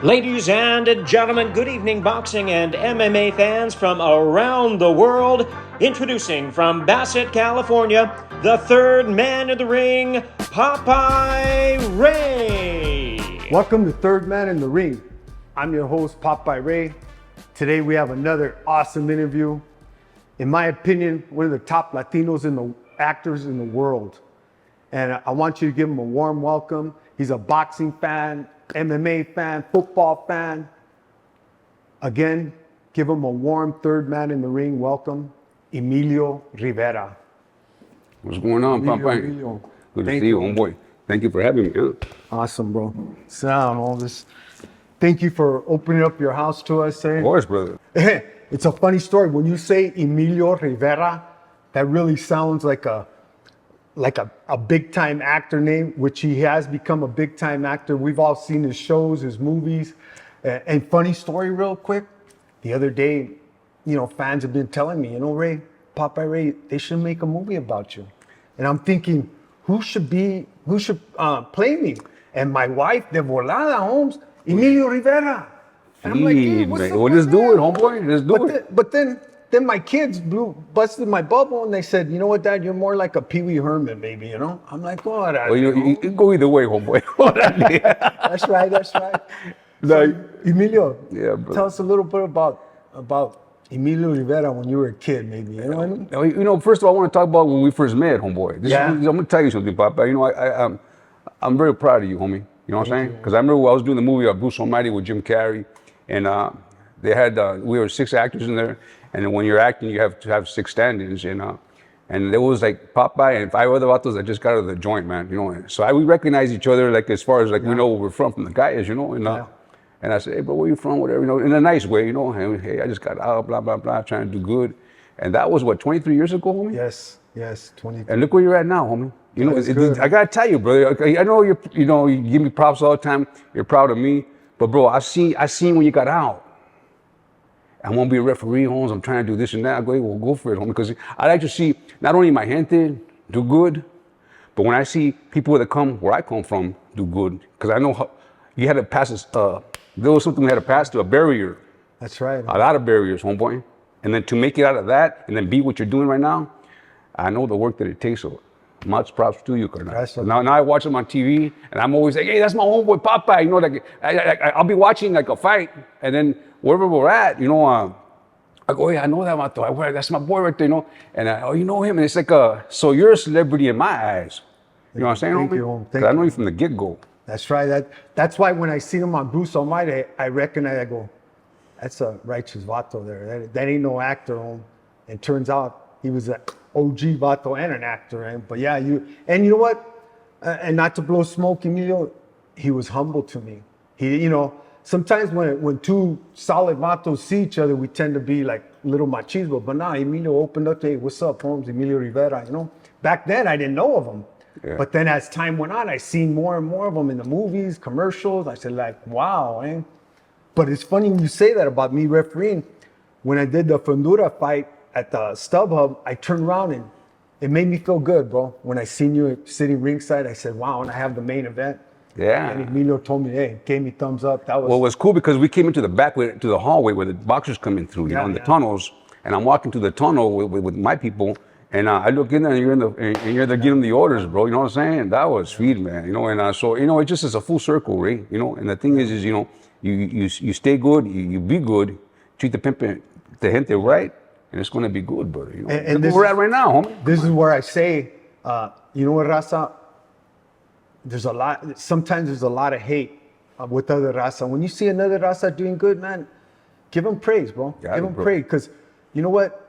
Ladies and gentlemen, good evening, boxing and MMA fans from around the world. Introducing from Bassett, California, the third man in the ring, Popeye Ray. Welcome to Third Man in the Ring. I'm your host, Popeye Ray. Today we have another awesome interview. In my opinion, one of the top Latinos actors in the world. And I want you to give him a warm welcome. He's a boxing fan, MMA fan, football fan. Again, give him a warm third man in the ring welcome, Emilio Rivera. What's going on, Popeye? Good to see you, homeboy. Thank you for having me. Huh? Awesome, bro. Sit down, all this. Thank you for opening up your house to us. Of course, brother. It's a funny story. When you say Emilio Rivera, that really sounds like a big time actor name, which he has become a big time actor. We've all seen his shows, his movies. And funny story, real quick. The other day, fans have been telling me, Ray, Popeye Ray, they should make a movie about you. And I'm thinking, who should play me? And my wife, de volada, Holmes, Emilio Rivera. And I'm like, hey, well, just do it, homeboy. Just do it. But then my kids busted my bubble and they said, you know what, Dad, you're more like a Pee Wee Herman, maybe, I'm like, what? Well, you can go either way, homeboy. That's right. So, Emilio, yeah, bro. Tell us a little bit about Emilio Rivera when you were a kid, maybe. You know what I mean? First of all, I want to talk about when we first met, homeboy. I'm going to tell you something, Papa. I'm very proud of you, homie. You know what I'm saying? Because I remember I was doing the movie Bruce Almighty with Jim Carrey, and they had we were 6 actors in there, and then when you're acting, you have to have 6 stand-ins, and there was like Popeye and 5 other vatos that just got out of the joint, man. So we recognize each other, like as far as we know where we're from the guys, and I said, hey, bro, where you from? Whatever, in a nice way, and, hey, I just got out, blah, blah, blah, trying to do good. And that was, 23 years ago, homie? Yes, 23. And look where you're at now, homie. I got to tell you, brother, I know you give me props all the time. You're proud of me. But, bro, I seen when you got out. I want to be a referee, Holmes. I'm trying to do this and that. I go, hey, well, go for it, homie. Because I like to see not only my gente do good, but when I see people that come where I come from do good. Because I know how you had to pass this, there was something we had to pass to a barrier. That's right. A lot of barriers, homeboy. And then to make it out of that and then be what you're doing right now, I know the work that it takes. So much props to you, Carnal. Now I watch him on TV and I'm always like, hey, that's my homeboy Popeye. I'll be watching like a fight and then wherever we're at, I go, hey, I know that vato. That's my boy right there, And you know him. And it's like, so you're a celebrity in my eyes. You know what I'm saying, homie? Because I know you from the get-go. That's right. That's why when I see him on Bruce Almighty, I recognize, I go, that's a righteous vato there. That ain't no actor, home. And turns out he was an OG vato and an actor. But yeah, you know what? And not to blow smoke, Emilio, he was humble to me. He, sometimes when 2 solid vatos see each other, we tend to be like little machismo. But now Emilio opened up to, hey, what's up, Holmes? Emilio Rivera, Back then, I didn't know of him. Yeah. But then as time went on, I seen more and more of them in the movies, commercials. I said, like, wow, man. But it's funny you say that about me refereeing. When I did the Fundura fight at the StubHub, I turned around and it made me feel good, bro. When I seen you sitting ringside, I said, wow, and I have the main event. Yeah. And Emilio told me, hey, gave me thumbs up. That was. Well, it was cool because we came into the back, to the hallway where the boxers come in through, in the tunnels. And I'm walking to the tunnel with my people. And I look in there and you're there giving the orders, bro. You know what I'm saying? That was sweet, man. And so, it just is a full circle, Ray. And the thing is, you stay good, you be good, treat the gente right, and it's going to be good, brother. And look where we're at right now, homie. This is where I say, you know what, Raza? Sometimes there's a lot of hate with other Raza. When you see another Raza doing good, man, give them praise, bro. Give them praise. Because you know what?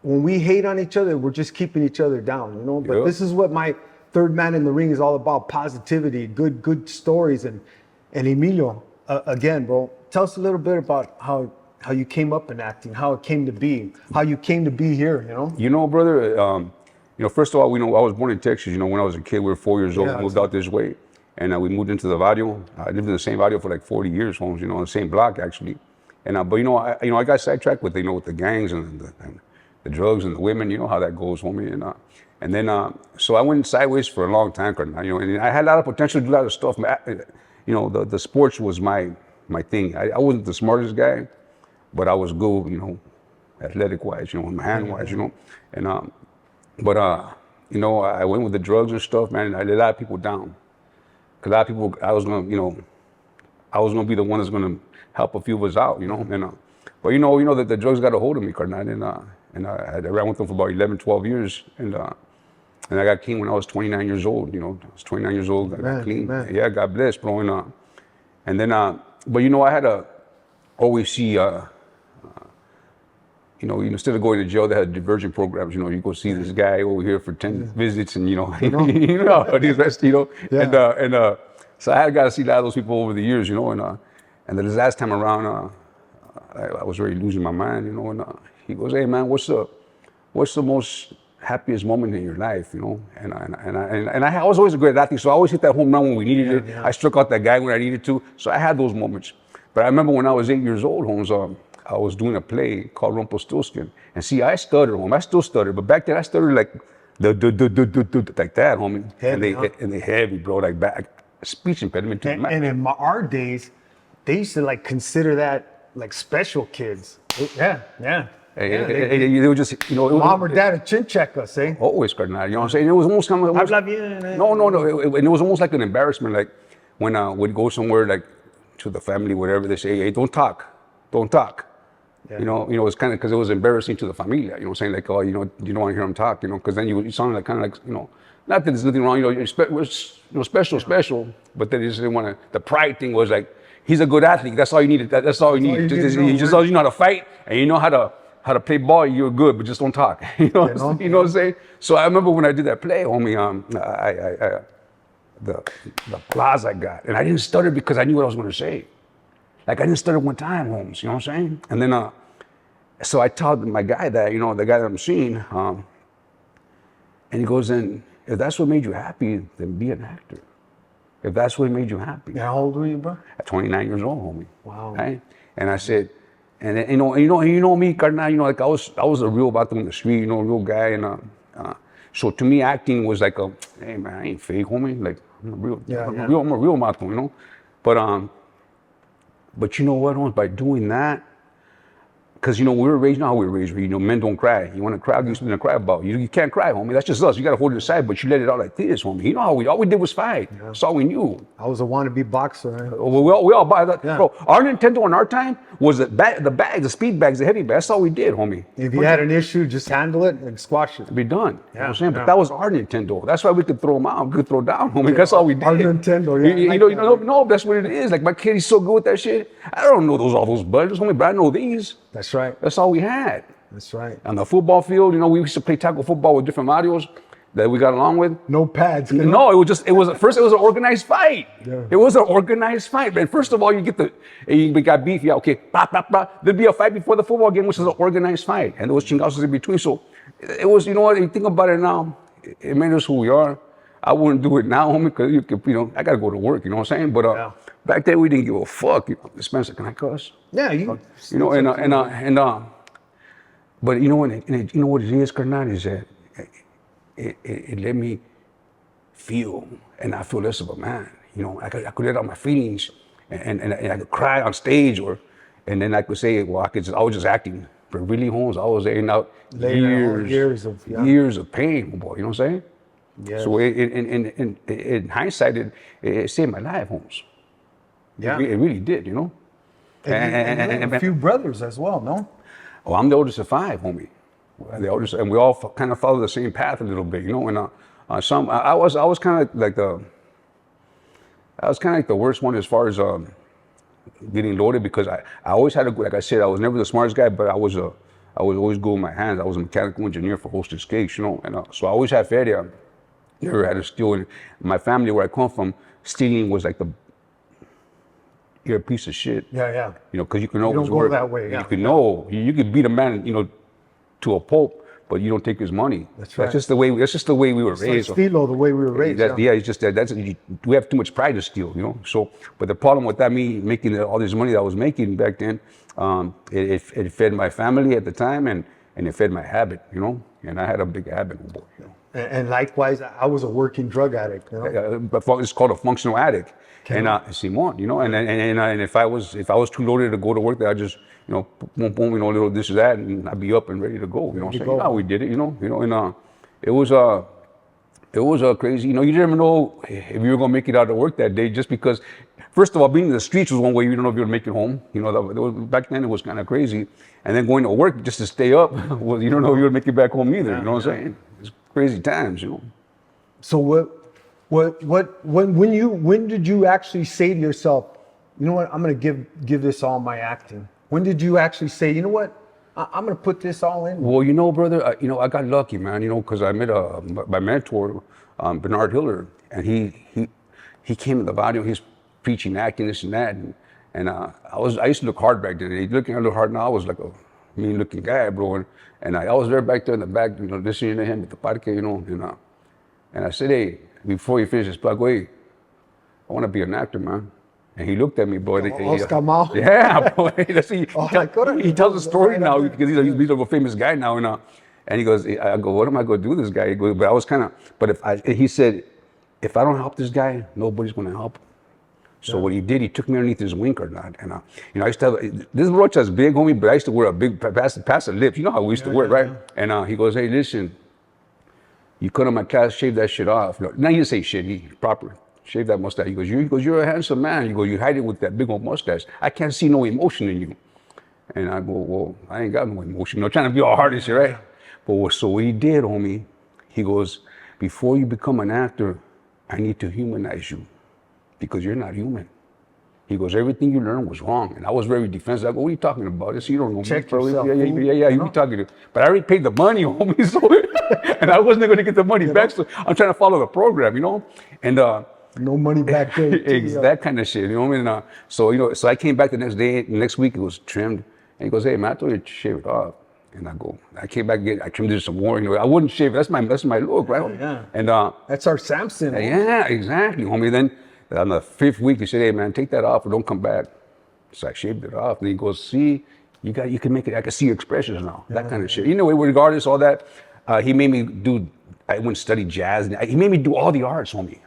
When we hate on each other, we're just keeping each other down, But this is what my third man in the ring is all about: positivity, good stories. And Emilio, again, bro, tell us a little bit about how you came up in acting, how it came to be, how you came to be here, brother. First of all, I was born in Texas. When I was a kid, we were 4 years old, moved out this way, and we moved into the barrio. I lived in the same barrio for like 40 years, Holmes. On the same block actually. And but I got sidetracked with with the gangs and the drugs and the women, how that goes, homie. And then, so I went sideways for a long time, and I had a lot of potential to do a lot of stuff. the sports was my thing. I wasn't the smartest guy, but I was good, athletic wise, my hand wise, and but I went with the drugs and stuff, man, and I let a lot of people down. Cause a lot of people, I was gonna be the one that's gonna help a few of us out, but that the drugs got a hold of me, carnal, and I ran with them for about 11, 12 years, and I got clean when I was 29 years old. I was 29 years old. I got clean. Man. Yeah, God bless, bro. And then, but I had to always see, instead of going to jail, they had diversion programs. You go see this guy over here for 10 visits, and these rest, Yeah. So I got to see a lot of those people over the years, and then this last time around, I was really losing my mind, and he goes, "Hey man, what's the most happiest moment in your life?" And I was always a great athlete, so I always hit that home run when we needed it. Yeah. I struck out that guy when I needed to, so I had those moments. But I remember when I was 8 years old, Holmes, I was doing a play called Rumpelstiltskin, and see, I stuttered, I still stutter, but back then I stuttered like like that, homie. Heavy, and they heavy, bro, like back speech impediment. And in our days, they used to like consider that like special kids. Yeah. They were just, Mom or dad would chin check us, eh? Always, carnal. You know what I'm saying? It was almost kind of. I love you. No. It was almost like an embarrassment. Like when we'd go somewhere, like to the family, whatever, they say, "Hey, don't talk." Yeah. It's kind of because it was embarrassing to the familia. Saying like, "Oh, you don't want to hear them talk," because then you sound like kind of like, not that there's nothing wrong. Special, but then they just didn't want to. The pride thing was like, he's a good athlete. That's all you needed. That's all you need. He just knows how to fight, and you know how to play ball. You're good, but just don't talk. You know what I'm saying? So I remember when I did that play, homie. The applause I got, and I didn't stutter because I knew what I was going to say. Like I didn't stutter one time, Holmes. You know what I'm saying? And then, so I told my guy that, the guy that I'm seeing, and he goes, "And if that's what made you happy, then be an actor. If that's what made you happy." How old were you, bro? At 29 years old, homie. Wow. Right? And I said, and me, carnal, like I was a real vato in the street, a real guy, and so to me, acting was like hey man, I ain't fake, homie. Like I'm a real vato, But you know what, Holmes? By doing that, because we were raised, how we were raised. Men don't cry. You want to cry, you something to cry about. You can't cry, homie. That's just us. You got to hold it aside, but you let it out like this, homie. All we did was fight. Yeah. That's all we knew. I was a wannabe boxer. Right? We all buy that, bro. Our Nintendo in our time was the bags, the speed bags, the heavy bags. That's all we did, homie. If you had an issue, just handle it and squash it. Be done. You know what I'm saying? But that was our Nintendo. That's why we could throw them out. We could throw down, homie. That's all we did. Our Nintendo. No, that's what it is. Like my kid, he's so good with that shit. I don't know all those buttons, homie, but I know these. That's right. That's all we had. That's right. On the football field, we used to play tackle football with different Marios that we got along with. No pads. No, it was an organized fight. Yeah. It was an organized fight, man. First of all, you got beef, okay, there'd be a fight before the football game, which is an organized fight, and there was chingazos in between. So it was, what, you think about it now, it made us who we are. I wouldn't do it now, homie, because I gotta go to work, you know what I'm saying? But back then we didn't give a fuck. This man said, "Can I cuss?" Yeah, but you know what it is, carnal, is that it let me feel, and I feel less of a man. I could let out my feelings, and I could cry on stage, and then I could say, well, I was just acting. But really, Holmes, I was laying out years of pain, boy. You know what I'm saying? Yeah. So in hindsight, it saved my life, Holmes. Yeah, it really did. And a few brothers as well, no? Oh, I'm the oldest of 5, homie. The oldest, and we all kind of follow the same path a little bit, And I was kind of like the worst one as far as getting loaded, because I always had like I said, I was never the smartest guy, but I was always good with my hands. I was a mechanical engineer for hostess cakes, And so I always had feria. Never had to steal. In my family, where I come from, stealing was like you're a piece of shit. Yeah. Because you can always go that way. Yeah. You could beat a man, to a pulp, but you don't take his money. That's right. That's just the way we were raised. Like Stilo, the way we were raised. It's just that we have too much pride to steal, So, but the problem with that, me making all this money that I was making back then, it fed my family at the time, and it fed my habit, And I had a big habit, boy. And likewise, I was a working drug addict. You know? But it's called a functional addict. And Simon, you know, and if I was too loaded to go to work, I just, you know, boom, boom, you know, little this or that, and I'd be up and ready to go. You know what I'm saying? You know how we did it, you know, and it was crazy. You know, you never know if you were gonna make it out of work that day, just because. First of all, being in the streets was one way. You don't know if you're gonna make it home. You know, back then it was kind of crazy. And then going to work just to stay up, well, you don't know if you're gonna make it back home either. You know what I'm saying? It's crazy times, you know. So when did you actually say to yourself, you know what, I'm gonna give this all my acting? When did you actually say, you know what, I'm gonna put this all in? Well, you know, brother, you know, I got lucky, man. You know, because I met my mentor, Bernard Hiller, and he came to the Vadio. He's preaching, acting, this and that, and I used to look hard back then. He looking a little hard now. I was like a mean-looking guy, bro, and I was there back there in the back, you know, listening to him at the parque, you know, and I said, hey, before you finish this plug, wait, I want to be an actor, man. And he looked at me, bro. Yeah, bro. He tells a story now because he's a famous guy now, and he goes, I go, what am I going to do with this guy? He goes, but I was kind of, he said, if I don't help this guy, nobody's going to help him. So what he did, he took me underneath his wing or not, and you know, I used to have this rocha's big, homie, but I used to wear a big past the lips. You know how we used to wear it, right? And he goes, hey, listen, you cut on my class, shave that shit off. No, now he didn't say shit, he proper shave that mustache. He goes, you're a handsome man. He goes, you hide it with that big old mustache. I can't see no emotion in you. And I go, well, I ain't got no emotion. I'm trying to be all hard and shit, right? But so what he did, homie, he goes, before you become an actor, I need to humanize you. Because you're not human. He goes, everything you learned was wrong. And I was very defensive. I go, what are you talking about? This you don't know. Check yourself. Yeah, you be talking to. But I already paid the money, homie, so and I wasn't going to get the money back. So I'm trying to follow the program, you know? And no money back there. That kind of shit, you know what I mean? So, you know, so I came back the next day, next week it was trimmed. And he goes, hey, man, I told you to shave it off. And I came back again, I trimmed it some more. You know, I wouldn't shave it. That's my look, right? Yeah. And that's our Samson. Yeah, exactly, homie. Then on the 5th week, he said, hey, man, take that off or don't come back. So I shaved it off. And he goes, see, you can make it. I can see your expressions now. That kind of shit. You know, regardless of all that, he made me I went and studied jazz. And he made me do all the arts, homie.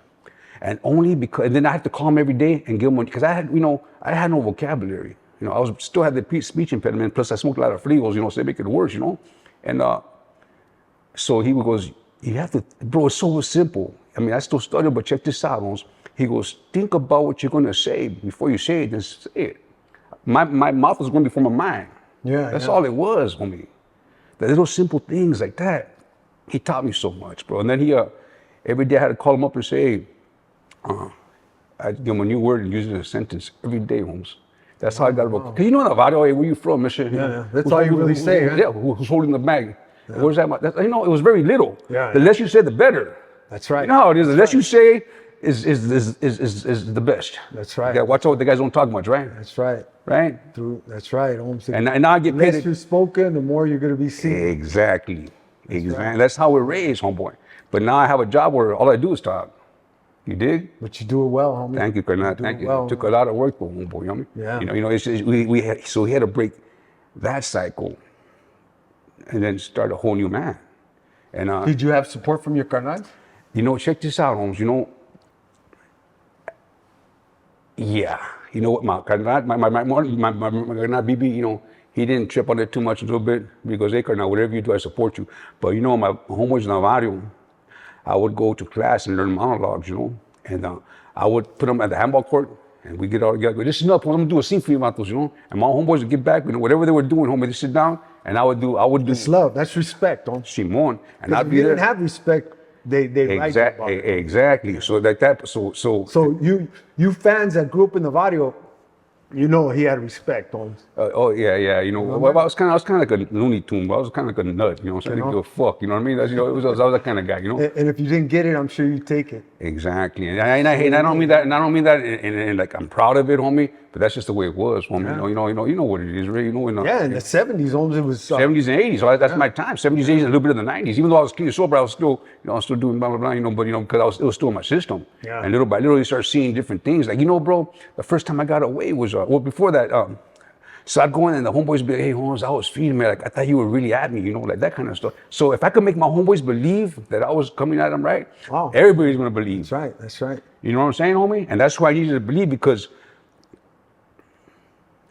And only because, and then I had to call him every day and give him one, because I had no vocabulary. You know, I still had the speech impediment, plus I smoked a lot of frigos, you know, so it make it worse, you know. And so he goes, you have to, bro, it's so simple. I mean, I still study, but check this out, Holmes. He goes, think about what you're going to say before you say it, then say it. My mouth was going before my mind. Yeah, That's all it was, homie. The little simple things like that. He taught me so much, bro. And then he, every day I had to call him up and say, I'd give him a new word and use it in a sentence every day, Holmes. That's how I got about. Because you know, Navarro, hey, where you from, Mister? Yeah. That's all you really say, huh? Yeah, who's holding the bag? Yeah. Where's that? You know, it was very little. Yeah. The less you said, the better. That's right. You know how it is. The less you say is the best. That's right. You gotta watch out. The guys don't talk much, right? That's right. Right. That's right. Holmes. And now I get paid. The less you're spoken, the more you're going to be seen. Exactly. Right. That's how we're raised, homeboy. But now I have a job where all I do is talk. You dig? But you do it well, homie. Thank you, Karnat. Thank you. Well, it took a lot of work for homeboy, you know? Yeah. You know, it's just, we had, so he had to break that cycle and then start a whole new man. And did you have support from your Karnat? You know, check this out, Holmes. You know, yeah. You know what, my Karnat BB, you know, he didn't trip on it too much a little bit because, hey, Karnat, whatever you do, I support you. But, you know, my homeboys in Navarro, I would go to class and learn monologues, you know, and I would put them at the handball court, and we get all together. This is enough. I'm gonna do a scene for you, Matos, you know. And my homeboys would get back, you know, whatever they were doing, homie, they sit down, and I would do. It's love. That's respect, don't you? Simon, and I'd if be you there. didn't have respect, they Exactly. So like that. So you fans that grew up in the barrio, you know he had respect, Holmes. Yeah. You know, I was kind of like a Looney Tune, but I was kind of like a nut. You know, so I didn't give a fuck. You know what I mean? That's, you know, I was that kind of guy. You know. And if you didn't get it, I'm sure you take it. Exactly. And I don't mean that. And I don't mean that in like I'm proud of it, homie. But that's just the way it was, homie. Yeah. You know what it is, right? You know. In the 70s, Holmes, it was 70s and 80s. So that's my time. 70s, 80s, and a little bit of the 90s. Even though I was clean and sober, I was still, doing blah blah blah. You know, but because it was still in my system. Yeah. And little by little, you start seeing different things. Like, you know, bro, the first time I got away was before that. So I'd go in and the homeboys would be like, hey, homeboys, I was feeding me. Like, I thought you were really at me, you know, like that kind of stuff. So if I could make my homeboys believe that I was coming at them right, everybody's going to believe. That's right. That's right. You know what I'm saying, homie? And that's why I needed to believe because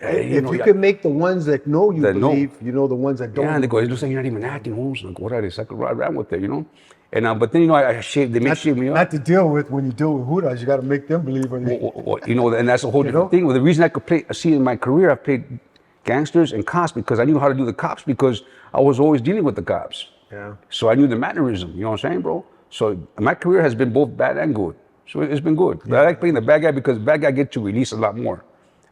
if you can make the ones that know you believe, you know the ones that don't. Yeah, and they go, it looks like you're not even acting, Holmes. Like, what are they? So I ran with it, you know? And but then, you know, I shaved, they shaved me up. Not to deal with when you deal with Hudas, you got to make them believe. You know, and that's a whole different thing. Well, the reason I could play, see in my career, I've played gangsters and cops because I knew how to do the cops because I was always dealing with the cops. Yeah. So I knew the mannerism, you know what I'm saying, bro? So my career has been both bad and good. So it's been good. But I like playing the bad guy because the bad guy get to release a lot more.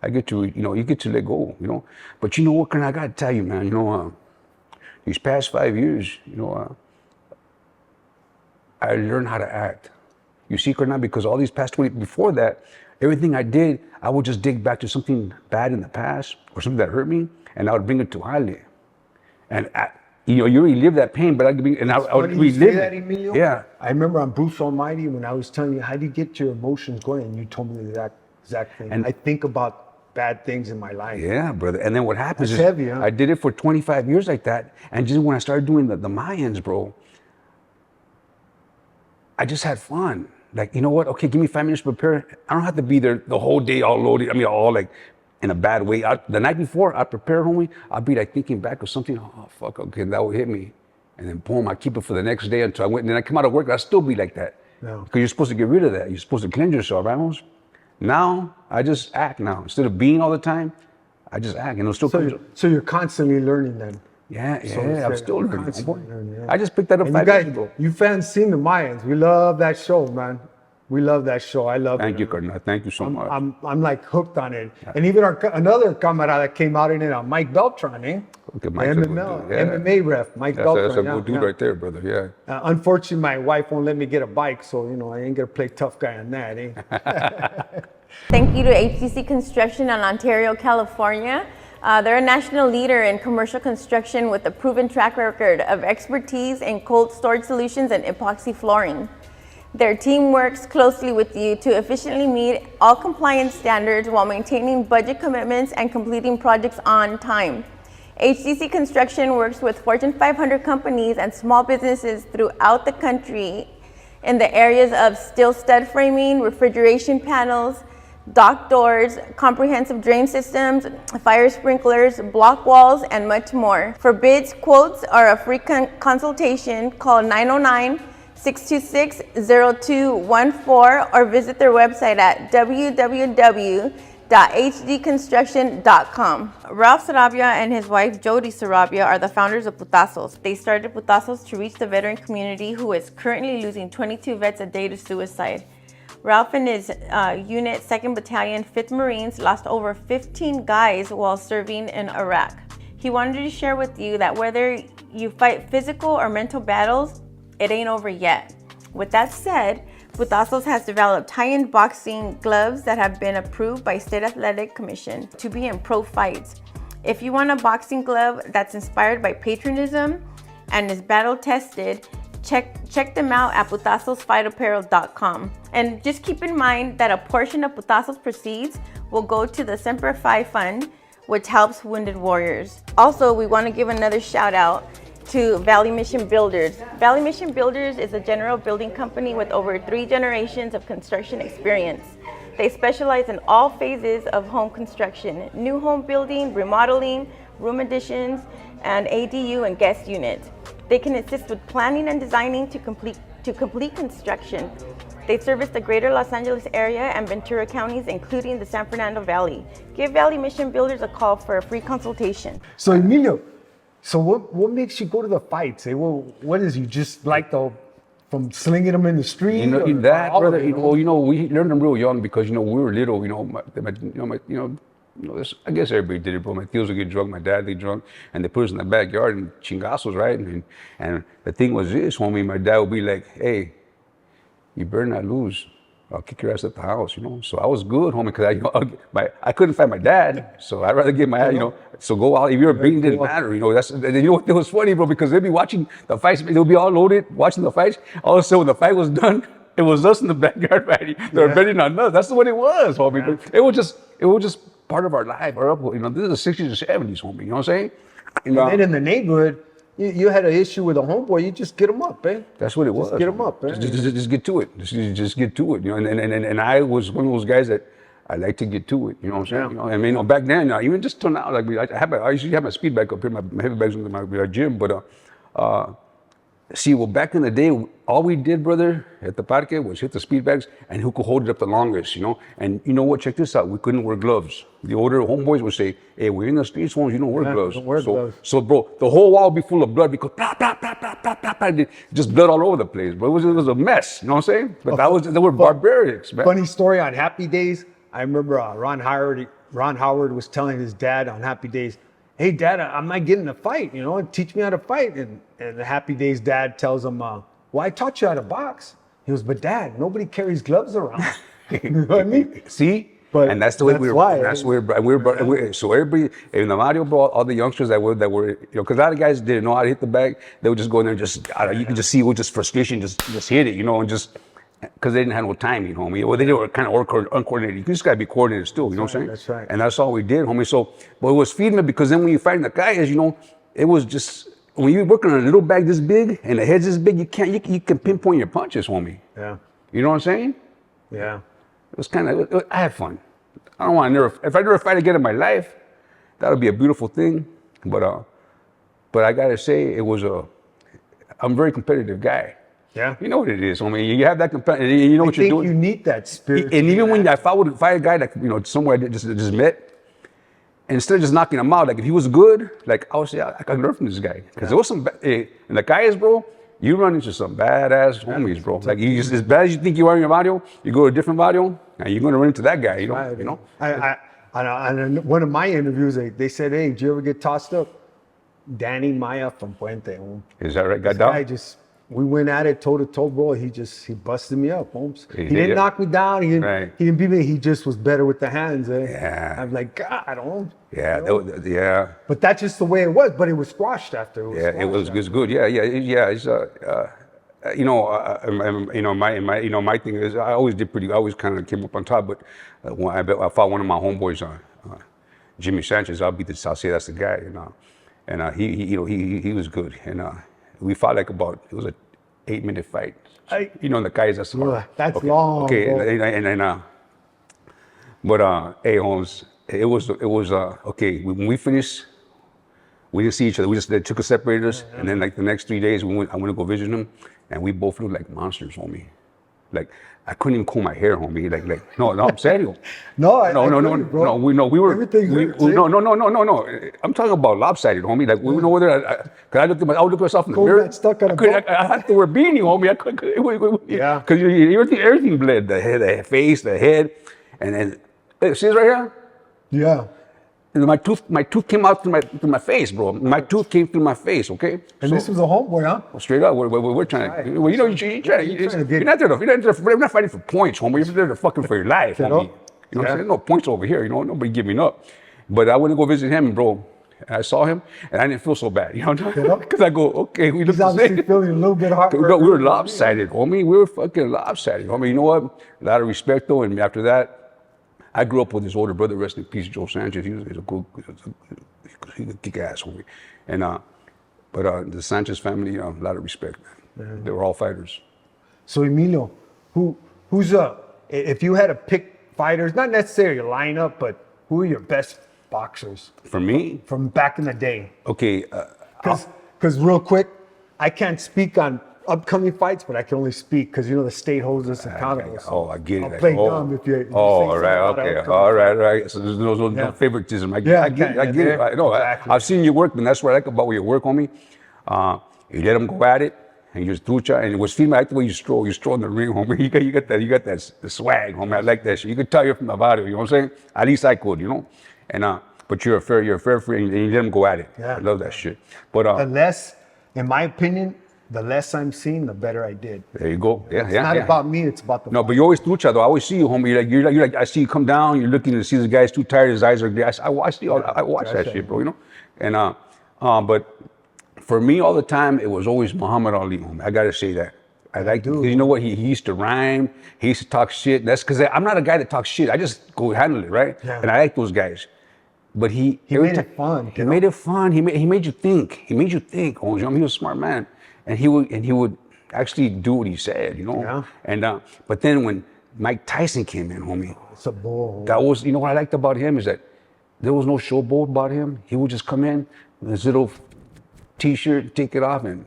I get to, you know, you get to let go, you know. But you know what, I got to tell you, man, you know, these past 5 years, you know, I learned how to act. You see, Colonel, because all these past 20, before that, everything I did, I would just dig back to something bad in the past or something that hurt me, and I would bring it to Haile. And, you know, you relive that pain, but I would relive that, Emilio? Yeah. I remember on Bruce Almighty when I was telling you, how do you get your emotions going? And you told me that exact thing. And I think about bad things in my life. Yeah, brother. And then what happens is heavy, huh? I did it for 25 years like that. And just when I started doing the Mayans, bro, I just had fun. Like, you know what? Okay, give me 5 minutes to prepare. I don't have to be there the whole day all loaded. I mean, all like in a bad way. The night before, I prepare, homie. I'll be like thinking back of something. Oh, fuck, okay, that will hit me. And then boom, I keep it for the next day until I went. And then I come out of work, I'll still be like that. No. Because you're supposed to get rid of that. You're supposed to cleanse yourself, right, Holmes? Now, I just act now. Instead of being all the time, I just act. And it'll still come. So you're constantly learning then? Yeah, So I'm still learning. learning, yeah. I just picked that up And 5 years ago. you fans seen the Mayans. We love that show, man. We love that show. I love it. Thank you, Cardinal. Thank you so much. I'm like hooked on it. And even another camarada came out in it, Mike Beltran, eh? Okay, Mike's a good dude, yeah. MMA ref, Mike Beltran. That's a good dude right there, brother, yeah. Unfortunately, my wife won't let me get a bike, so, you know, I ain't gonna play tough guy on that, eh? Thank you to HDC Construction in Ontario, California. They're a national leader in commercial construction with a proven track record of expertise in cold storage solutions and epoxy flooring. Their team works closely with you to efficiently meet all compliance standards while maintaining budget commitments and completing projects on time. HDC Construction works with Fortune 500 companies and small businesses throughout the country in the areas of steel stud framing, refrigeration panels, dock doors, comprehensive drain systems, fire sprinklers, block walls, and much more. For bids, quotes, or a free consultation, call 909-626-0214 or visit their website at www.hdconstruction.com. Ralph Sarabia and his wife Jody Sarabia are the founders of Putazos. They started Putazos to reach the veteran community who is currently losing 22 vets a day to suicide. Ralph and his unit, 2nd Battalion, 5th Marines, lost over 15 guys while serving in Iraq. He wanted to share with you that whether you fight physical or mental battles, it ain't over yet. With that said, Putazos has developed high-end boxing gloves that have been approved by State Athletic Commission to be in pro fights. If you want a boxing glove that's inspired by patriotism and is battle-tested, check them out at putazosfightapparel.com. And just keep in mind that a portion of Putazos proceeds will go to the Semper Fi Fund, which helps wounded warriors. Also, we want to give another shout out to Valley Mission Builders. Valley Mission Builders is a general building company with over 3 generations of construction experience. They specialize in all phases of home construction, new home building, remodeling, room additions, and ADU and guest units. They can assist with planning and designing to complete construction. They service the greater Los Angeles area and Ventura counties, including the San Fernando Valley. Give Valley Mission Builders a call for a free consultation. So Emilio, so what makes you go to the fights? Eh? Well, what is you just like from slinging them in the street? You know that, brother. We learned them real young because we were little. I guess everybody did it, bro. My tios would get drunk, my dad would get drunk, and they put us in the backyard and chingazos, right? And the thing was this, homie, my dad would be like, hey, you better not lose. I'll kick your ass at the house, So I was good, homie, because I couldn't fight my dad, so I'd rather get my ass, So go out. If you're beating, it didn't matter, That's what was funny, bro, because they'd be watching the fights. They'll be all loaded, watching the fights. All of a sudden, when the fight was done, it was us in the backyard fighting. They were betting on us. That's what it was, homie. Yeah. It was just part of our life. This is the 60s and 70s, homie. You know what I'm saying? And then in the neighborhood, you had an issue with a homeboy, you just get him up, eh? That's what it was. Just get him up, eh? Just get to it. Just get to it. And I was one of those guys that I like to get to it. You know what I'm saying? I mean, back then, even just till now, like I usually have my speed bag up here, my heavy bags in my gym, but see, well, back in the day, all we did, brother, at the parque was hit the speed bags and who could hold it up the longest, And you know what? Check this out. We couldn't wear gloves. The older homeboys would say, hey, we're in the streets, homes, you don't wear gloves. Don't wear gloves. So, bro, the whole wall would be full of blood because just blood all over the place, bro. It was a mess, you know what I'm saying? But they were barbarics, man. Funny story on Happy Days. I remember Ron Howard was telling his dad on Happy Days, hey, Dad, I'm not getting a fight, teach me how to fight. And the Happy Days dad tells him, well, I taught you how to box. He goes, but Dad, nobody carries gloves around. You know what I mean? See? And that's the way we were. So everybody, in the Mario ball, all the youngsters that were, because a lot of guys didn't know how to hit the bag. They would just go in there and you could just see with just frustration, just hit it, and just, because they didn't have no time, homie. Or they were kind of uncoordinated. You just got to be coordinated still, you know what I'm saying? That's right. And that's all we did, homie. So, but it was feeding me because then when you fighting the guys, it was just, when you're working on a little bag this big and the head's this big, you can pinpoint your punches, homie. Yeah. You know what I'm saying? Yeah. It was kind of, I had fun. I don't want to if I never fight again in my life, that would be a beautiful thing. But I got to say, I'm a very competitive guy. Yeah. You know what it is. I mean, you have that competitive, you know what you're doing. You need that spirit. And even when if I would fight a guy that, somewhere I just met, and instead of just knocking him out, like if he was good, like I would say, I could learn from this guy. Because there was some, and the guys, bro, you run into some badass homies, bro. Like you just, as bad as you think you are in your barrio, you go to a different barrio, and you're going to run into that guy, you know? On one of my interviews, they said, hey, did you ever get tossed up? Danny Maya from Puente. Is that right? Got down? We went at it toe to toe, bro. He busted me up, Holmes. He didn't knock me down. He didn't beat me. He just was better with the hands. Eh? Yeah. I'm like, God, I don't. Yeah, yeah. But that's just the way it was. But it was squashed after. It was good. Yeah. It's my thing is I always did pretty. I always kind of came up on top. But when I fought one of my homeboys on Jimmy Sanchez, I'll say that's the guy. And he was good. And we fought it was an 8-minute fight. The guys that's hard. That's long. Okay, but hey Holmes, it was okay. When we finished, we didn't see each other. They took us, separated us, and then like the next 3 days, I went to go visit him, and we both looked like monsters, homie. Like I couldn't even comb my hair, homie. No, I'm serious. No, we were. Everything hurts, no. I'm talking about lopsided, homie. Like we know whether cause I would look at myself in the mirror. Stuck on I had to wear a beanie, homie. I couldn't. Yeah. Because everything bled. The face, the head, and then see this right here. Yeah. My tooth came out through my face, bro. My tooth came through my face, okay? And this was a homeboy, huh? Well, straight up, we're trying to. Well, you're not there. We're not fighting for points, homie. You're there to fucking for your life, homie. You know what I'm saying? There's no points over here. Nobody giving up. But I went to go visit him, bro. And I saw him, and I didn't feel so bad. You know what I'm saying? Because I go, okay, we look the same. He's feeling a little bit hard. We were lopsided, homie. We were fucking lopsided, homie. You know what? A lot of respect, though. And after that, I grew up with his older brother, rest in peace, Joe Sanchez. He's a good kick-ass homie. And but the Sanchez family, a lot of respect, man. They were all fighters. So Emilio, who's if you had to pick fighters, not necessarily a lineup, but who are your best boxers? For me, from back in the day. Okay. Because real quick, I can't speak on upcoming fights, but I can only speak because the state holds us accountable. So I get it. I'll play dumb if you. All right, okay, all right. So there's no favoritism. I get it. I know. Exactly. I've seen your work, and that's what I like about your work, homie. You let them go at it, and you just trucha. And it was female. I like the way you stroll. You stroll in the ring, homie. You got that the swag, homie. I like that shit. You could tell you're from the barrio. You know what I'm saying? At least I could, And but you're a fair friend, and you let them go at it. Yeah. I love that shit. But in my opinion, the less I'm seen, the better I did. There you go. It's not about me, it's about the No, but you always trucha though. I always see you, homie. You're like I see you come down, you're looking to see the guy's too tired, his eyes are there. I watch that shit, bro, And but for me all the time, it was always Muhammad Ali, homie. I gotta say that. I like because you know what? He used to rhyme. He used to talk shit. That's because I'm not a guy that talks shit. I just go handle it, right? Yeah. And I like those guys. But he made it fun. He made it fun. He made you think. He made you think. Oh, he was a smart man, and he would actually do what he said. You know. Yeah. And but then when Mike Tyson came in, homie, It's a bull. that was, you know what I liked about him is that there was no showboat about him. He would just come in with his little t-shirt, take it off, and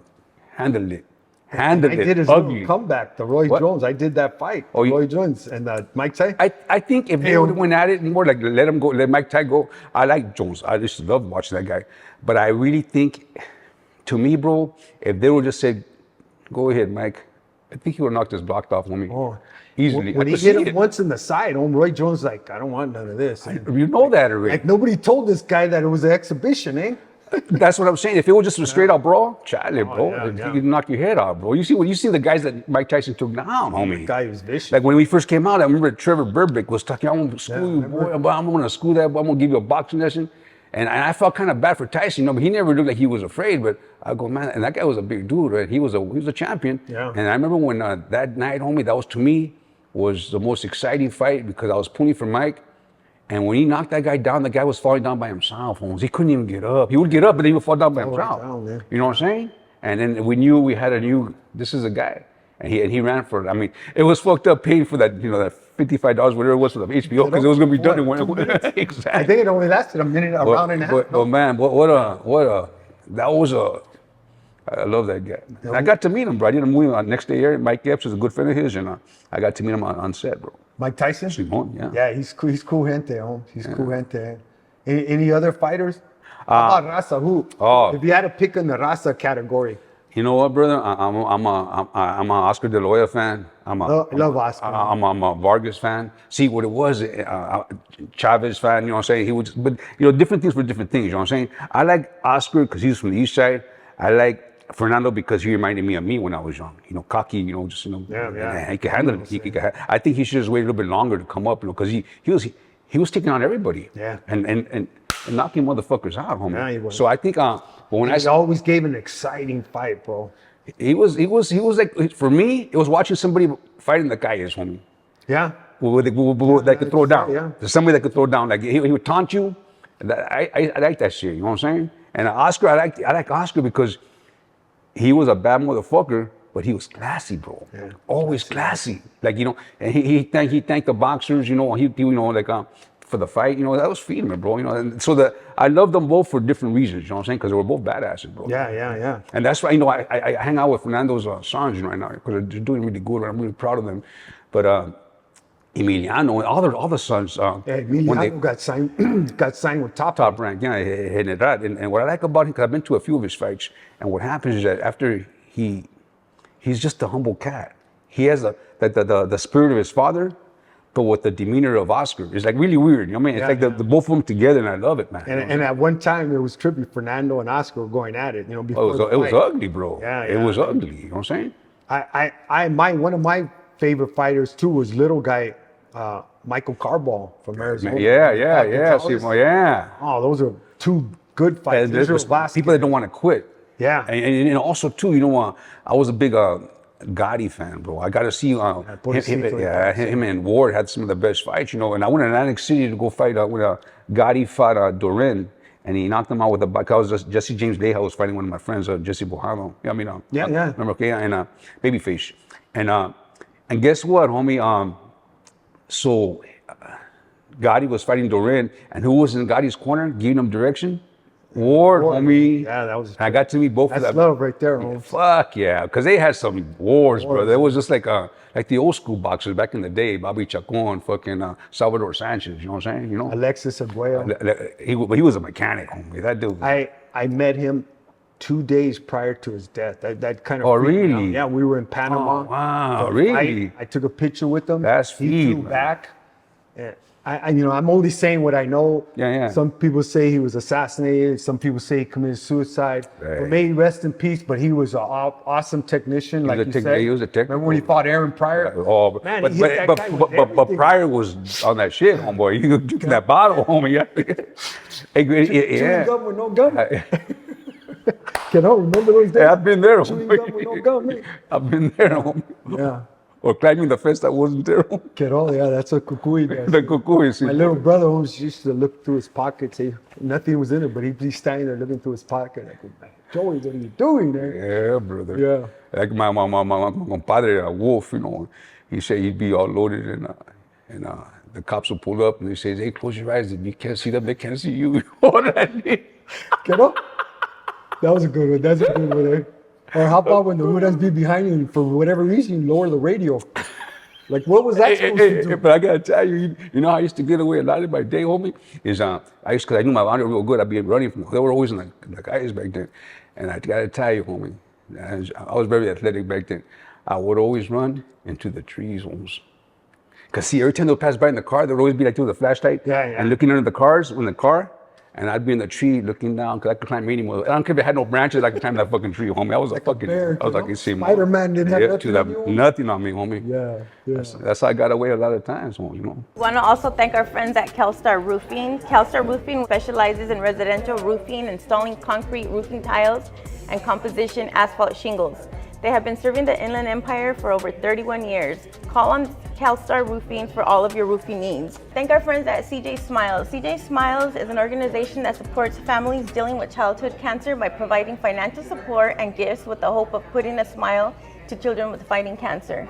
handle it. I did his ugly. little comeback, the Roy Jones. I did that fight. Oh, Roy Jones and Mike Tyson. I think if they would have went at it more, like let him go, let Mike Tyson go. I like Jones. I just love watching that guy. But I really think, to me, bro, if they would just said, "Go ahead, Mike," I think he would have knocked his blocked off on me. Oh. Easily. When he hit him once in the side, Roy Jones like, I don't want none of this. You know that already. Like nobody told this guy that it was an exhibition, eh? That's what I'm saying. If it was just a straight out brawl, Charlie, bro, yeah. he could knock your head off, bro. You see the guys that Mike Tyson took down, homie. The guy was vicious. Like when we first came out, I remember Trevor Burbick was talking, "I'm gonna school you, boy. I'm gonna school that, boy. I'm gonna give you a boxing lesson." And I felt kind of bad for Tyson, but he never looked like he was afraid. But I go, man, and that guy was a big dude, right? He was a champion. Yeah. And I remember when that night, homie, that was to me was the most exciting fight because I was pulling for Mike. And when he knocked that guy down, the guy was falling down by himself. Holmes. He couldn't even get up. He would get up, but he would fall down by himself. Down, you know what I'm saying? And then we knew we had this is a guy. And he ran for it. I mean, it was fucked up paying for that, that $55, whatever it was for the HBO, because it was going to be done in 1 minute. Exactly. I think it only lasted a minute, a round and a half. But man, I love that guy. And I got to meet him, bro. I did a movie on next day here. Mike Epps is a good friend of his, and I got to meet him on set, bro. Mike Tyson? Simon, yeah. Yeah, he's cool gente, Holmes. He's cool gente. Any other fighters? How about Raza? Who? If you had to pick in the Raza category. You know what, brother? I'm a Oscar De La Hoya fan. I love Oscar. I'm a Vargas fan. See what it was, Chavez fan. You know what I'm saying? He was, but different things for different things. You know what I'm saying? I like Oscar because he's from the East Side. I like Fernando because he reminded me of me when I was young. Cocky. Yeah. He could handle it. I think he should just wait a little bit longer to come up. Because he was taking on everybody. Yeah. And knocking motherfuckers out, homie. Yeah, he was. So I think he always gave an exciting fight, bro. He was like, for me, it was watching somebody fighting the guy is, homie. Yeah. That could throw down. Yeah. There's somebody that could throw down. Like he would taunt you. I like that shit. You know what I'm saying? And Oscar, I like Oscar because he was a bad motherfucker, but he was classy, bro. Yeah. Always classy. Like and he thanked the boxers. For the fight, that was feeding me, bro. And so I love them both for different reasons. You know what I'm saying? Because they were both badasses, bro. Yeah. And that's why I hang out with Fernando's sons right now because they're doing really good. I'm really proud of them. But Emiliano and all the sons. Emiliano got signed with Top Rank. Yeah, and what I like about him, because I've been to a few of his fights, and what happens is that after he's just a humble cat. He has the spirit of his father, but with the demeanor of Oscar. It's like really weird. You know what I mean? It's the both of them together, and I love it, man. And at one time, it was trippy. Fernando and Oscar were going at it. Before it was ugly, bro. Yeah. It was ugly. You know what I'm saying? One of my favorite fighters too was little guy Michael Carball from Arizona. Yeah. Oh, those are two good fights. There's people that don't want to quit. Yeah. And also too, I was a big Gotti fan, bro. I got to see him and Ward had some of the best fights, and I went to Atlantic City to go fight when Gotti fought Dorin, and he knocked him out with a back. I was Jesse James Leija was fighting one of my friends, Jesse Bojado. Remember, and Babyface, and guess what, homie? So Gotti was fighting Dorin, and who was in Gotti's corner, giving him direction? Ward, homie. Yeah, that was. I got to meet both of them. That's love right there, homie. Fuck yeah, because they had some wars, brother. It was just like the old school boxers back in the day, Bobby Chacon, fucking Salvador Sanchez. You know what I'm saying? Alexis Aguayo. He was a mechanic, homie. That dude. I met him 2 days prior to his death. That kind of. Oh really? Yeah, we were in Panama. Oh, wow, really? I took a picture with him. He flew back. I'm only saying what I know. Yeah. Some people say he was assassinated. Some people say he committed suicide. Right. May he rest in peace. But he was an awesome technician, like you said. He was a technician. Remember when he fought Aaron Pryor? Man, but Pryor was on that shit, homeboy. You drinking that bottle, homie. Chewing gum with no gum. You know, remember those days? Hey, I've been there, Chewing homie. gum with no gum, man. I've been there, homie. Yeah. Or climbing the fence that wasn't there, homie. Quero, yeah, that's what Cucuy does. The cuckoo, see. My little brother always used to look through his pockets. Nothing was in it, but he'd be standing there looking through his pocket. Like, Joey, what are you doing there? Yeah, brother. Yeah. Like my compadre, a wolf, you know, he said he'd be all loaded and the cops will pull up and they say, hey, close your eyes. If you can't see them, they can't see you. What I mean? Quero? That was a good one. That's a good one. Eh? Or how about when the Hudas be behind you and for whatever reason you lower the radio? Like, what was that supposed to do? But I gotta tell you, you know how I used to get away a lot of my day, homie? Is because I knew my boundary real good. I'd be running from. They were always in the guys back then, and I gotta tell you, homie, I was very athletic back then. I would always run into the trees, homes. Cause see, every time they'll pass by in the car, there'd always be like through the flashlight and looking under the cars in the car. And I'd be in the tree looking down because I could climb any more. I don't care if it had no branches, I could climb that fucking tree, homie. I was like a fucking bear, I was like, Spider-Man didn't have nothing on you? Nothing on me, homie. Yeah. That's how I got away a lot of times, homie, you know. We want to also thank our friends at Kelstar Roofing. Kelstar Roofing specializes in residential roofing, installing concrete roofing tiles, and composition asphalt shingles. They have been serving the Inland Empire for over 31 years. Call on Kelstar Roofing for all of your roofing needs. Thank our friends at CJ Smiles. CJ Smiles is an organization that supports families dealing with childhood cancer by providing financial support and gifts with the hope of putting a smile to children with fighting cancer.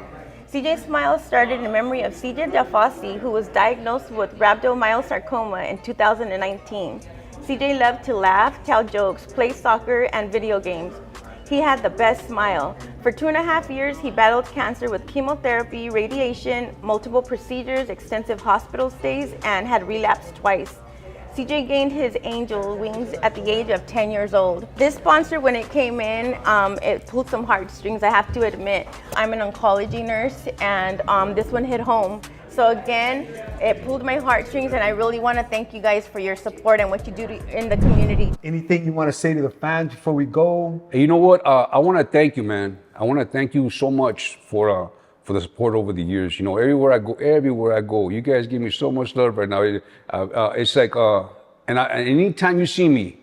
CJ Smiles started in memory of CJ Jafasi, who was diagnosed with rhabdomyosarcoma in 2019. CJ loved to laugh, tell jokes, play soccer, and video games. He had the best smile. For 2.5 years, he battled cancer with chemotherapy, radiation, multiple procedures, extensive hospital stays, and had relapsed twice. CJ gained his angel wings at the age of 10 years old. This sponsor, when it came in, it pulled some heartstrings, I have to admit. I'm an oncology nurse, and this one hit home. So again, it pulled my heartstrings, and I really want to thank you guys for your support and what you do in the community. Anything you want to say to the fans before we go? Hey, you know what? I want to thank you, man. I want to thank you so much for the support over the years. You know, everywhere I go, you guys give me so much love right now. It's like, and anytime you see me,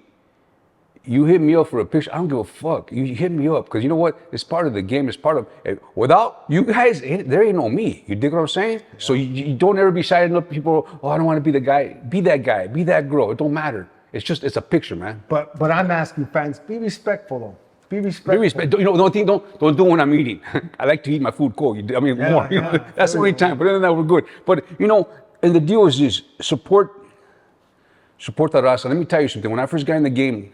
you hit me up for a picture. I don't give a fuck. You hit me up because you know what? It's part of the game. It's part of. Without you guys, there ain't no me. You dig what I'm saying? Yeah. So you don't ever be siding up people. Oh, I don't want to be the guy. Be that guy. Be that girl. It don't matter. It's a picture, man. But I'm asking fans, be respectful though. Be respectful. Be respectful. You know, don't do when I'm eating. I like to eat my food cold. More. You know, that's the only time. But other than that, we're good. But you know, and the deal is this: support the raza. Let me tell you something. When I first got in the game,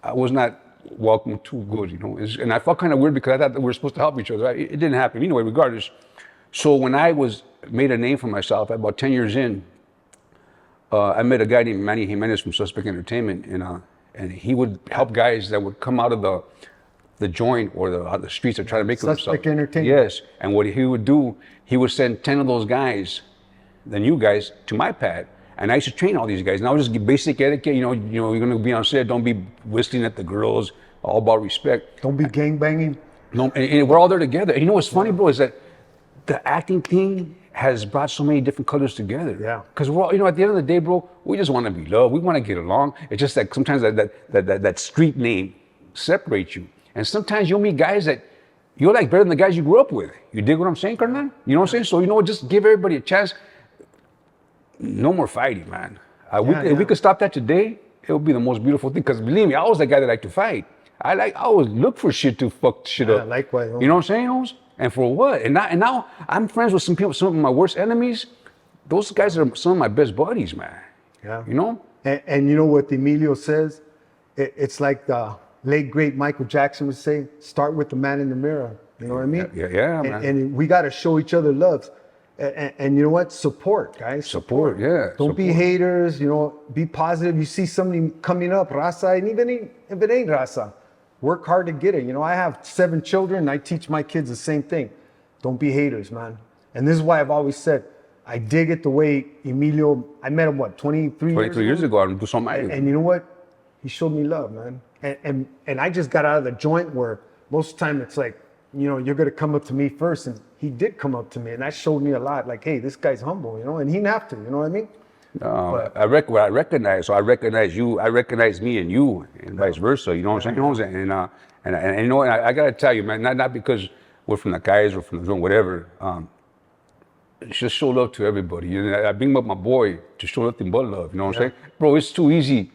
I was not welcome too good, you know. And I felt kind of weird because I thought that we were supposed to help each other. It didn't happen anyway, regardless. So when I made a name for myself, about 10 years in, I met a guy named Manny Jimenez from Suspect Entertainment, and he would help guys that would come out of the joint or the streets and try to make themselves. Suspect Entertainment. Yes, and what he would do, he would send 10 of those guys, the new guys, to my pad. And I used to train all these guys. And I would just give basic etiquette. You know, you're gonna be on set. Don't be whistling at the girls. All about respect. Don't be gangbanging. No, and we're all there together. And you know what's funny, bro, is that the acting thing has brought so many different colors together. Yeah. Because we're all, you know, at the end of the day, bro, we just want to be loved. We want to get along. It's just that sometimes that street name separates you. And sometimes you'll meet guys that you're like better than the guys you grew up with. You dig what I'm saying, Carnal? You know what I'm saying? So you know what? Just give everybody a chance. No more fighting, man. If we could stop that today, it would be the most beautiful thing. Because believe me, I was the guy that liked to fight. I always look for shit to fuck shit up. Likewise. You know what I'm saying, Holmes? And for what? And now I'm friends with some people, some of my worst enemies. Those guys are some of my best buddies, man. Yeah. You know? And you know what Emilio says? It's like the late great Michael Jackson would say, start with the man in the mirror. You know what I mean? Yeah, man. And we got to show each other love. And you know what? Support, guys. Support, yeah. Don't be haters, you know, be positive. You see somebody coming up, raza, and even if it ain't raza, work hard to get it. You know, I have 7 children, and I teach my kids the same thing. Don't be haters, man. And this is why I've always said, I dig it the way Emilio, I met him, 23 years ago? And you know what? He showed me love, man. And I just got out of the joint where most of the time it's like, you know, you're going to come up to me first. And he did come up to me, and that showed me a lot. Like, hey, this guy's humble, you know, and he didn't have to, you know what I mean? I recognize. So I recognize you. I recognize me and you, and vice versa. You know what I'm saying? You know what I'm saying? And you know, and I gotta tell you, man, not because we're from the guys or from the zone, whatever. Just show love to everybody. And I bring up my boy to show nothing but love. You know what I'm saying, bro? It's too easy.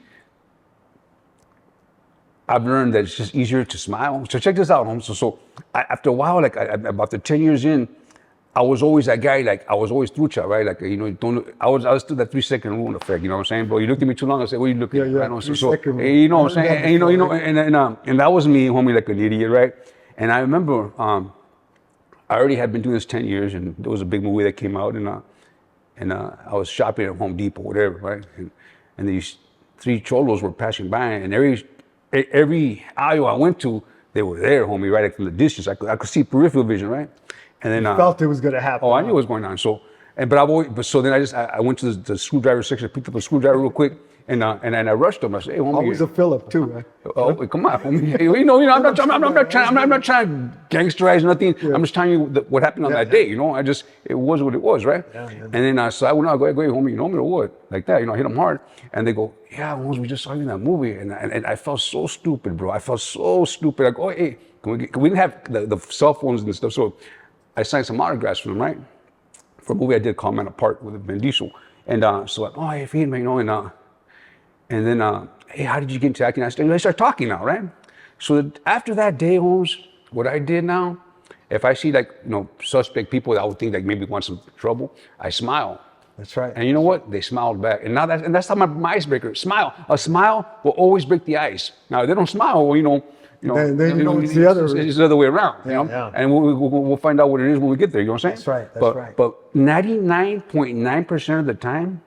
I've learned that it's just easier to smile. So check this out, Holmes. So after a while, like about the 10 years in, I was always that guy. Like I was always trucha, right? Like you know, I was still that 3-second rule in effect. You know what I'm saying, bro? You looked at me too long. I said, "What are you looking at?" Right? So you know what I'm saying? And, you know, and that was me, homie, like an idiot, right? And I remember I already had been doing this 10 years, and there was a big movie that came out, and I was shopping at Home Depot, whatever, right? And these 3 cholos were passing by, and every aisle I went to, they were there, homie, right? Like from the distance, I could see peripheral vision, right? And then you felt it was gonna happen. Oh, I knew what was going on. So, so then I went to the screwdriver section, picked up a screwdriver real quick, and I rushed him. I said, "Hey, homie." Always a Philip too, right? Oh, come on, homie. You know, I'm not trying to gangsterize nothing. Yeah. I'm just telling you what happened on that day. You know, it was what it was, right? Yeah. And then so I went out, go ahead, homie. You know me or what? Like that, you know, I hit them hard, and they go, "Yeah, once we just saw you in that movie," and I felt so stupid, bro. I felt so stupid. Like, oh, hey, we didn't have the cell phones and stuff, so I signed some autographs for them, right? For a movie I did called Man Apart with Vin Diesel, and so like, oh, hey, feed me, you know, and then, hey, how did you get into acting? I start talking now, right? So after that day, Holmes, what I did now, if I see like, you know, suspect people that I would think like maybe want some trouble, I smile. That's right. And you know what? They smiled back. And now that's not my icebreaker. Smile. A smile will always break the ice. Now, if they don't smile, well, you know, then you know it's the other. It's the other way around. You know? Yeah. And we'll find out what it is when we get there. You know what I'm saying? That's right. But 99.9% of the time,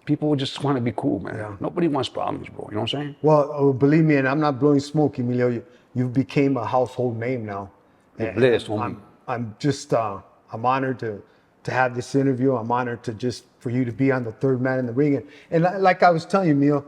people just want to be cool, man. Yeah. Nobody wants problems, bro. You know what I'm saying? Well, believe me, and I'm not blowing smoke, Emilio. You became a household name now. Blessed, homie. I'm just I'm honored to have this interview. I'm honored for you to be on the Third Man in the Ring. And like I was telling you, Emilio,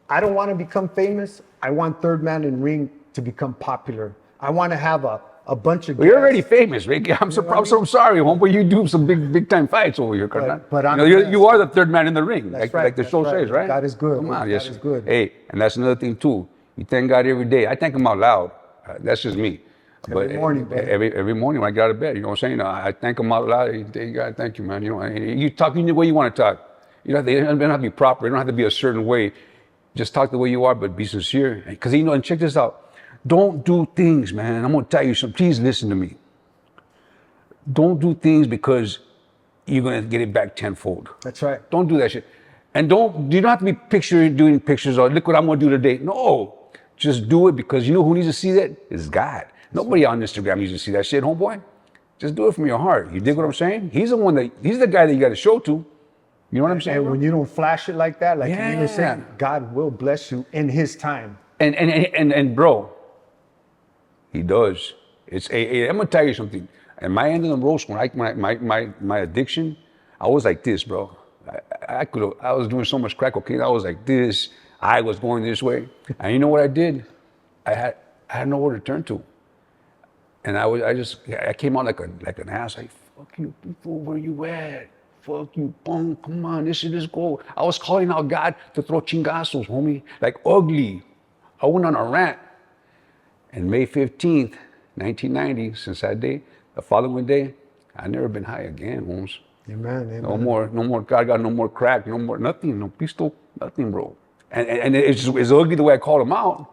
I don't want to become famous. I want Third Man in the Ring to become popular. I want to have a bunch of. Well, you're already famous, Rick. I'm sorry, homeboy. You do some big time fights over here, but you are the Third Man in the ring, like the show says, right? God is good. Come on, God is good. Hey, and that's another thing too. You thank God every day. I thank Him out loud. That's just me. Every morning, buddy. Every morning when I get out of bed, you know what I'm saying? I thank Him out loud. Hey, God, thank you, man. You know, you talk the way you want to talk. You don't have to be proper. You don't have to be a certain way. Just talk the way you are, but be sincere. Because, you know, and check this out. Don't do things, man. I'm going to tell you something. Please listen to me. Don't do things because you're going to get it back tenfold. That's right. Don't do that shit. And you don't have to be doing pictures or look what I'm going to do today. No. Just do it because you know who needs to see that? It's God. Nobody on Instagram needs to see that shit, homeboy. Just do it from your heart. You dig what I'm saying? He's the guy that you got to show to. You know what I'm saying? And when you don't flash it like that, like you're saying, God will bless you in His time. And bro, He does. I'm gonna tell you something. At my end of the roast, when my addiction, I was like this, bro. I was doing so much crack cocaine. I was like this. I was going this way, and you know what I did? I had nowhere to turn to, and I came out like an ass. Like, fuck you, people, where you at? Fuck you, punk, come on, this is goal. I was calling out God to throw chingazos, homie, like ugly. I went on a rant. And May 15th, 1990, since that day, the following day, I've never been high again, Holmes. Amen. No more, God got no more crack, no more, nothing, no pistol, nothing, bro. And it's ugly the way I called him out,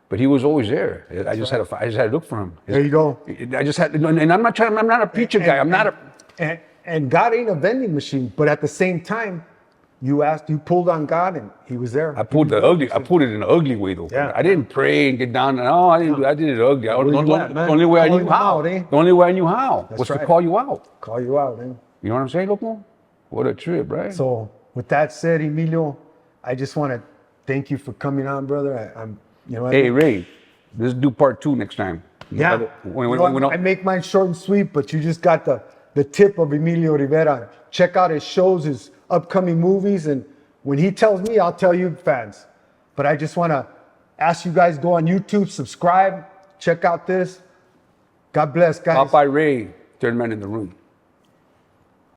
but he was always there. I just had to look for him. There you go. I just had, and I'm not a preacher guy. I'm not a. And God ain't a vending machine, but at the same time, you pulled on God, and He was there. I pulled it in an ugly way though. Yeah. I didn't pray and get down. No, I didn't. I did it ugly. The only way I knew how. The only way I knew how was to call you out. Call you out, man. You know what I'm saying, Loco? What a trip, right? So with that said, Emilio, I just want to thank you for coming on, brother. Hey, Ray, let's do part 2 next time. Yeah. I make mine short and sweet, but you just got the tip of Emilio Rivera. Check out his shows, his upcoming movies, and when he tells me, I'll tell you, fans. But I just want to ask you guys, go on YouTube, subscribe, check out this. God bless, guys. Popeye Ray, Third Man in the Room.